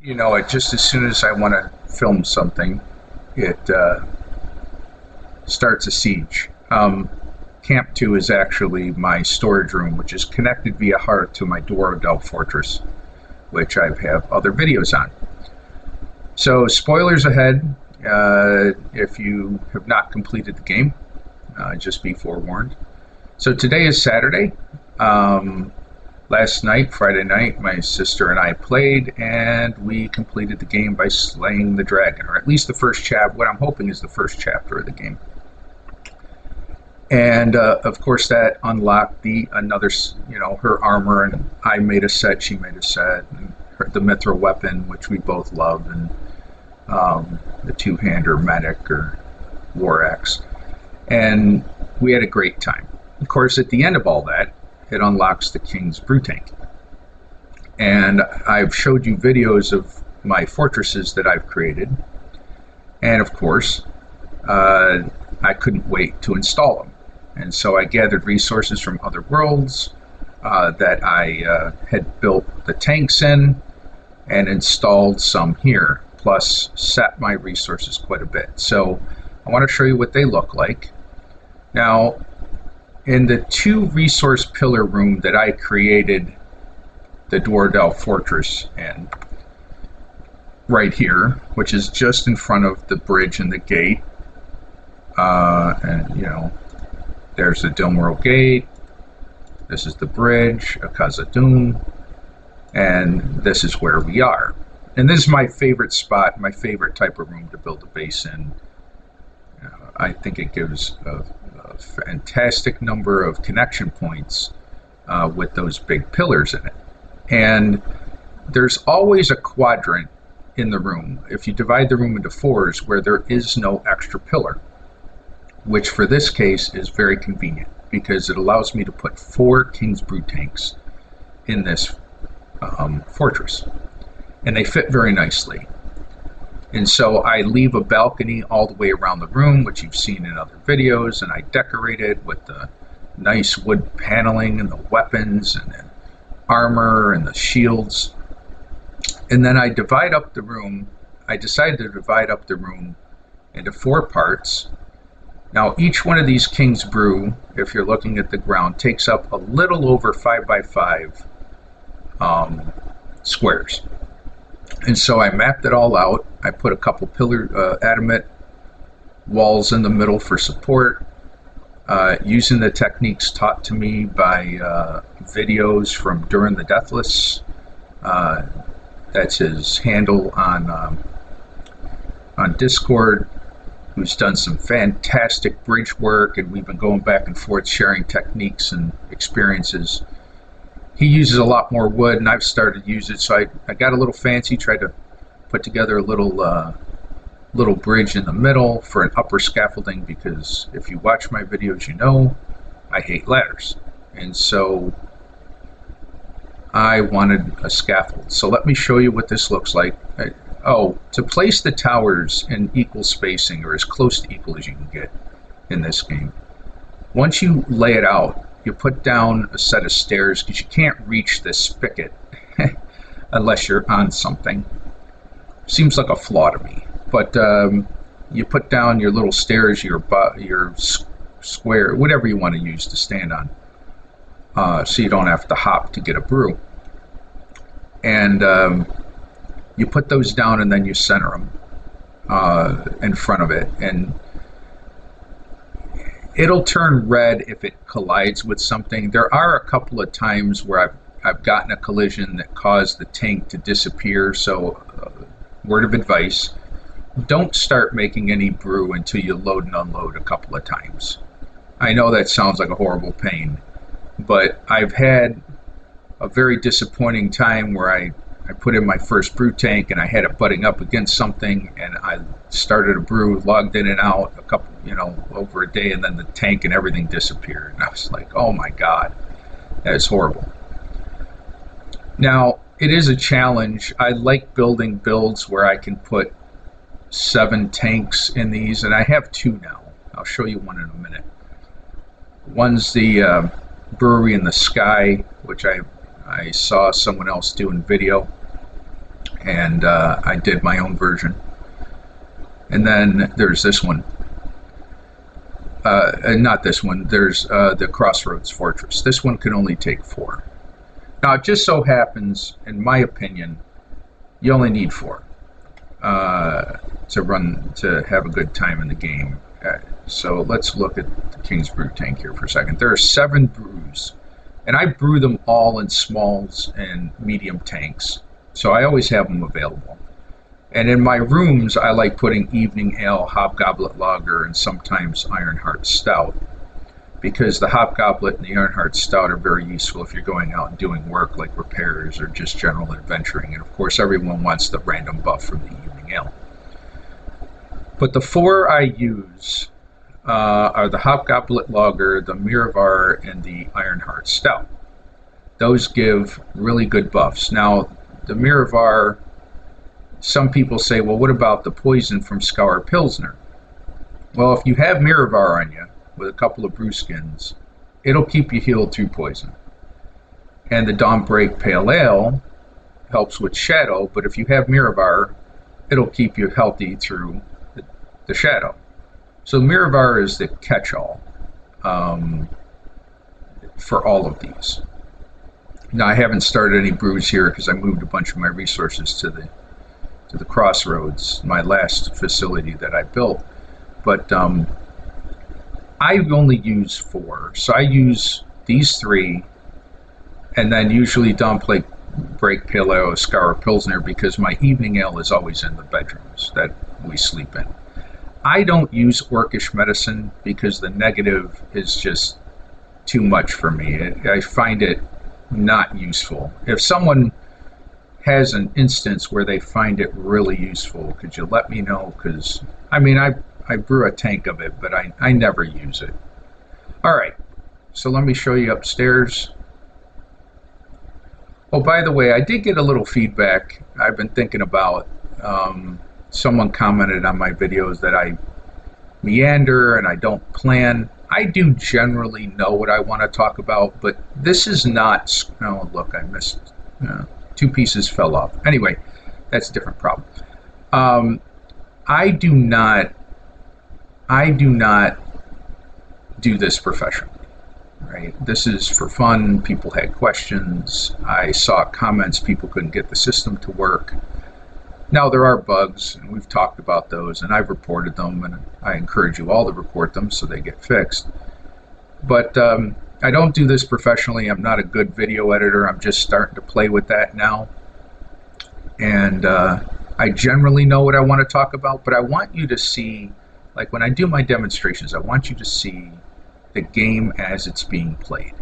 You know, just as soon as I want to film something, it starts a siege. Camp 2 is actually my storage room, which is connected via hearth to my Dwarrowdelf Fortress, which I have other videos on. So, spoilers ahead. If you have not completed the game, just be forewarned. So today is Saturday. Last night, Friday night, my sister and I played, and we completed the game by slaying the dragon, or at least the first chapter. What I'm hoping is the first chapter of the game. And of course, that unlocked another, her armor, and I made a set, she made a set, and the mithril weapon, which we both love, and the two-hander medic or war axe, and we had a great time. Of course, at the end of all that, it unlocks the King's Brew Tank. And I've showed you videos of my fortresses that I've created. And of course, I couldn't wait to install them. And so I gathered resources from other worlds that I had built the tanks in and installed some here, plus set my resources quite a bit. So I want to show you what they look like. Now, in the 2 resource pillar room that I created the Dwarrowdelf Fortress in, right here, which is just in front of the bridge and the gate, and there's the Dilmoril Gate, this is the bridge, Akazadun, and this is where we are. And this is my favorite spot, my favorite type of room to build a base in. I think it gives a fantastic number of connection points with those big pillars in it. And there's always a quadrant in the room, if you divide the room into 4s, where there is no extra pillar, which for this case is very convenient because it allows me to put 4 King's Brew tanks in this fortress, and they fit very nicely. And so I leave a balcony all the way around the room, which you've seen in other videos, and I decorate it with the nice wood paneling and the weapons and the armor and the shields. And then I divide up the room. I decided to divide up the room into 4 parts. Now each one of these King's Brew, if you're looking at the ground, takes up a little over 5 by 5 squares. And so I mapped it all out. I put a couple adamant walls in the middle for support, using the techniques taught to me by videos from Durin the Deathless. That's his handle on Discord, who's done some fantastic bridge work, and we've been going back and forth sharing techniques and experiences. He uses a lot more wood, and I've started to use it, so I got a little fancy, tried to put together a little bridge in the middle for an upper scaffolding, because if you watch my videos, you know I hate ladders. And so I wanted a scaffold. So let me show you what this looks like. To place the towers in equal spacing, or as close to equal as you can get in this game, once you lay it out, you put down a set of stairs, because you can't reach this spigot unless you're on something. Seems like a flaw to me, but you put down your little stairs, your square, whatever you want to use to stand on, so you don't have to hop to get a brew. And you put those down, and then you center them in front of it, and it'll turn red if it collides with something. There are a couple of times where I've gotten a collision that caused the tank to disappear, so word of advice, don't start making any brew until you load and unload a couple of times. I know that sounds like a horrible pain, but I've had a very disappointing time where I put in my first brew tank and I had it butting up against something, and I started a brew, logged in and out a couple, over a day, and then the tank and everything disappeared. And I was like, oh my God, that is horrible. Now, it is a challenge. I like building builds where I can put 7 tanks in these, and I have 2 now. I'll show you one in a minute. One's the brewery in the sky, which I saw someone else do in video. and I did my own version. And then there's this one. Not this one. There's the Crossroads Fortress. This one can only take 4. Now, it just so happens, in my opinion, you only need 4 to have a good time in the game. So let's look at the King's Brew tank here for a second. There are 7 brews, and I brew them all in smalls and medium tanks, so I always have them available. And in my rooms, I like putting Evening Ale, Hobgoblet Lager, and sometimes Ironheart Stout, because the Hobgoblet and the Ironheart Stout are very useful if you're going out and doing work like repairs or just general adventuring. And of course, everyone wants the random buff from the Evening Ale. But the 4 I use are the Hobgoblet Lager, the Miravar, and the Ironheart Stout. Those give really good buffs. Now, the Miravar, some people say, well, what about the poison from Scour Pilsner? Well, if you have Miravar on you with a couple of brew skins, it'll keep you healed through poison. And the Dawnbreak Pale Ale helps with Shadow, but if you have Miravar, it'll keep you healthy through the Shadow. So Miravar is the catch-all for all of these. Now, I haven't started any brews here because I moved a bunch of my resources to the Crossroads, my last facility that I built. But I only use 4. So I use these 3, and then usually Dawnbreak Pale Ale, Scour Pilsner, because my Evening Ale is always in the bedrooms that we sleep in. I don't use Orcish Medicine because the negative is just too much for me. I find it not useful. If someone has an instance where they find it really useful, could you let me know? Because, I mean, I brew a tank of it, but I never use it. All right, so let me show you upstairs. Oh, by the way, I did get a little feedback I've been thinking about. Someone commented on my videos that I meander and I don't plan. I do generally know what I want to talk about, but this is not... Oh, look, I missed... 2 pieces fell off. Anyway, that's a different problem. I do not do this professionally, right? This is for fun. People had questions. I saw comments. People couldn't get the system to work. Now, there are bugs, and we've talked about those, and I've reported them, and I encourage you all to report them so they get fixed. But I don't do this professionally. I'm not a good video editor. I'm just starting to play with that now. And I generally know what I want to talk about, but I want you to see, like when I do my demonstrations, I want you to see the game as it's being played.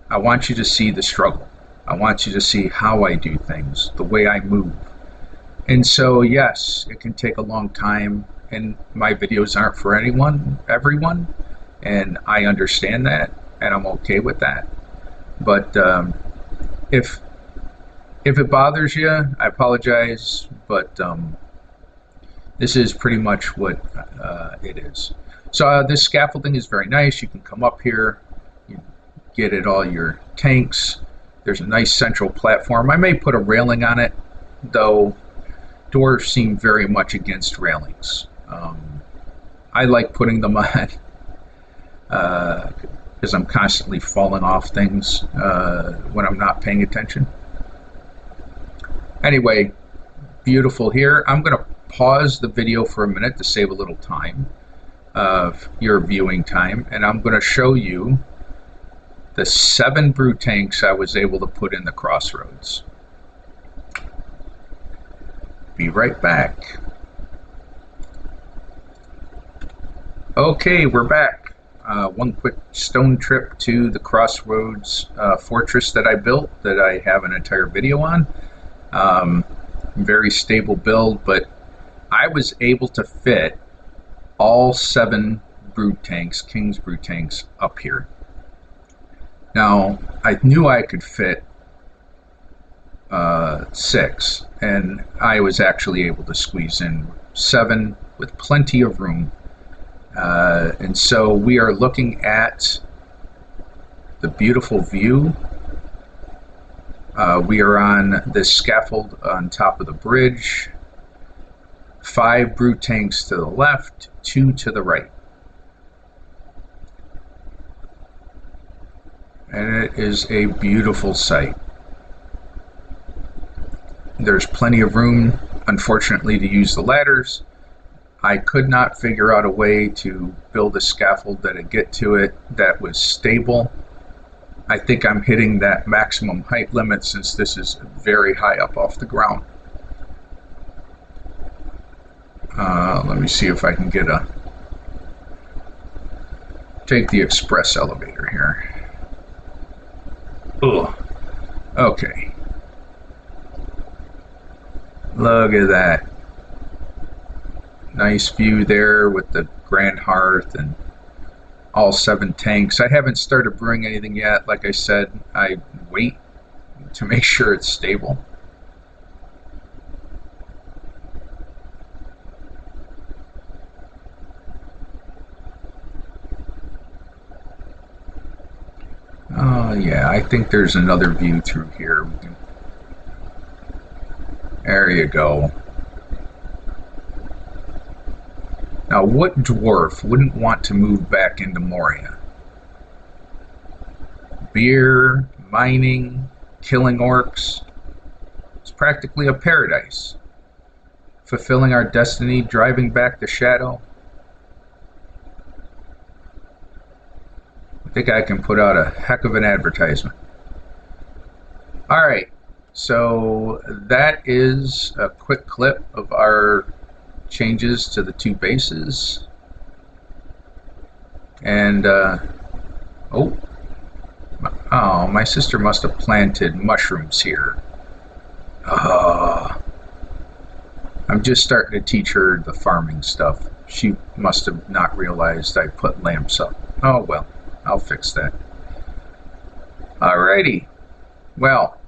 I want you to see the struggle. I want you to see how I do things, the way I move. And so, yes, it can take a long time, and my videos aren't for everyone, and I understand that, and I'm okay with that. But if it bothers you, I apologize, but this is pretty much what it is. So this scaffolding is very nice. You can come up here, you get at all your tanks. There's a nice central platform. I may put a railing on it, though dwarves seem very much against railings. I like putting them on because I'm constantly falling off things when I'm not paying attention. Anyway, beautiful here. I'm going to pause the video for a minute to save a little time of your viewing time, and I'm going to show you the 7 brew tanks I was able to put in the Crossroads. Be right back. Okay, we're back. One quick stone trip to the Crossroads fortress that I built that I have an entire video on. Very stable build, but I was able to fit all 7 brew tanks, King's brew tanks, up here. Now, I knew I could fit 6, and I was actually able to squeeze in 7 with plenty of room. And so we are looking at the beautiful view We are on this scaffold on top of the bridge. 5 brew tanks to the left, 2 to the right. And it is a beautiful sight. There's plenty of room, unfortunately, to use the ladders. I could not figure out a way to build a scaffold that'd get to it that was stable. I think I'm hitting that maximum height limit since this is very high up off the ground. Let me see if I can take the express elevator here. Ugh. Okay. Look at that. Nice view there with the grand hearth and all 7 tanks. I haven't started brewing anything yet. Like I said, I wait to make sure it's stable. Oh yeah, I think there's another view through here. There you go. Now, what dwarf wouldn't want to move back into Moria? Beer, mining, killing orcs. It's practically a paradise. Fulfilling our destiny, driving back the shadow. I think I can put out a heck of an advertisement. Alright, so that is a quick clip of our changes to the 2 bases. And, oh, my sister must have planted mushrooms here. I'm just starting to teach her the farming stuff. She must have not realized I put lamps up. Oh well, I'll fix that. Alrighty. Well,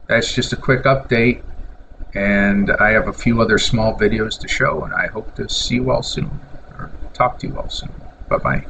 that's just a quick update, and I have a few other small videos to show, and I hope to see you all soon, or talk to you all soon. Bye-bye.